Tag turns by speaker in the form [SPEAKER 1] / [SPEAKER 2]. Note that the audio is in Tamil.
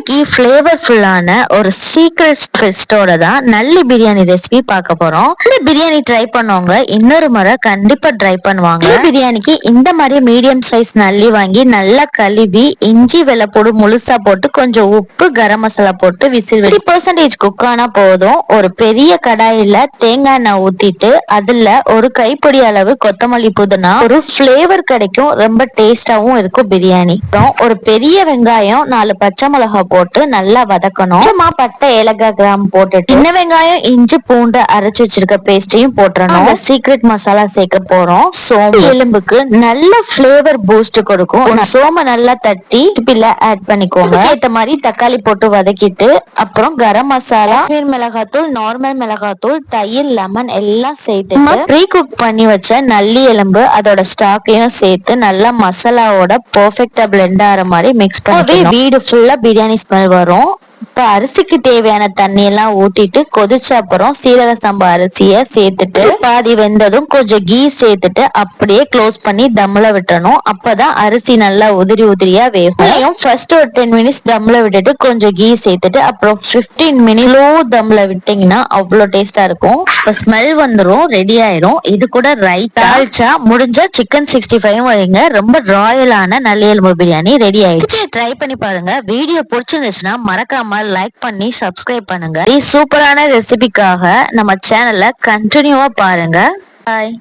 [SPEAKER 1] இன்னைக்கு ஃபிளேவர்ஃபுல்லான ஒரு சீக்ரெட் ட்விஸ்டோட தான் நல்லி பிரியாணி ரெசிபி பார்க்க போறோம். இந்த பிரியாணி ட்ரை பண்ணவங்க இன்னொரு முறை கண்டிப்பா ட்ரை பண்ணுவாங்க. பிரியாணிக்கு இந்த மாதிரி மீடியம் சைஸ் நல்லி வாங்கி நல்லா கழுவி இஞ்சி வெள்ளைப்பூடு முழுசா போட்டு கொஞ்சம் உப்பு கரம் மசாலா போட்டு விசில் 30% குக் ஆனா போதும். ஒரு பெரிய கடாயில தேங்காய் எண்ணெய் ஊத்திட்டு அதுல ஒரு கைப்பிடி அளவு கொத்தமல்லி புதினா ஒரு ஃபிளேவர் கிடைக்கும். ரொம்ப டேஸ்டாவும் இருக்கும் பிரியாணி. அப்புறம் ஒரு பெரிய வெங்காயம் 4 பச்சை மிளகா போட்டு நல்லா வதக்கணும். சும்மா பட்டை ஏலக்காய் கிராம் போட்டுட்டு சின்ன வெங்காயம் இஞ்சி பூண்டு அரைச்சு வச்சிருக்க பேஸ்டையும் போட்டுறணும். சீக்ரெட் மசாலா சேர்க்க போறோம். சோம்பு எலும்புக்கு நல்ல ஃபிளேவர் பூஸ்ட் கொடுக்கும். சோம நல்லா தட்டி பில்ல ஆட் பண்ணிக்கோங்க. ஏத்த மாதிரி தக்காளி போட்டு வதக்கிட்டு அப்புறம் கரம் மசாலா மிளகாத்தூள் நார்மல் மிளகாத்தூள் தயிர் லெமன் எல்லாம் சேர்த்து ப்ரீ குக் பண்ணி வச்ச நல்லி எலும்பு அதோட ஸ்டாக்கையும் சேர்த்து நல்லா மசாலாவோட பெர்ஃபெக்ட்டா பிளெண்ட் ஆகிற மாதிரி மிக்ஸ் பண்ணி வீடு ஃபுல்லா பிரியாணி ஸ்மெல் வரும். இப்ப அரிசிக்கு தேவையான தண்ணி எல்லாம் ஊத்திட்டு கொதிச்ச அப்புறம் சீரக சம்பா அரிசிய சேர்த்துட்டு பாதி வெந்ததும் கொஞ்சம் கீ சேர்த்துட்டு அப்படியே க்ளோஸ் பண்ணி தம்ல விட்டணும். அப்பதான் அரிசி நல்லா உதிரி உதிரியா வேகும். ஃபர்ஸ்ட் ஒரு 10 மினிட்ஸ் தம்ல விட்டுட்டு கொஞ்சம் கீ சேர்த்துட்டு அப்புறம் 15 மினிட்ஸ் லோ தம்ல விட்டீங்கன்னா அவ்வளவு டேஸ்டா இருக்கும். இப்ப ஸ்மெல் வந்துரும், ரெடி ஆயிடும். இது கூட ரைத்தா தால்ச்சா முடிஞ்ச சிக்கன் 65 வைங்க. ரொம்ப ராயலான நல்லி எலும்பு பிரியாணி ரெடி ஆயிடுச்சு. ட்ரை பண்ணி பாருங்க. வீடியோ பிடிச்சிருந்துச்சுன்னா மறக்காம லைக் பண்ணி சப்ஸ்கிரைப் பண்ணுங்க. சூப்பரான ரெசிபிக்காக நம்ம சேனலை கண்டினியூவா பாருங்க. பாய்.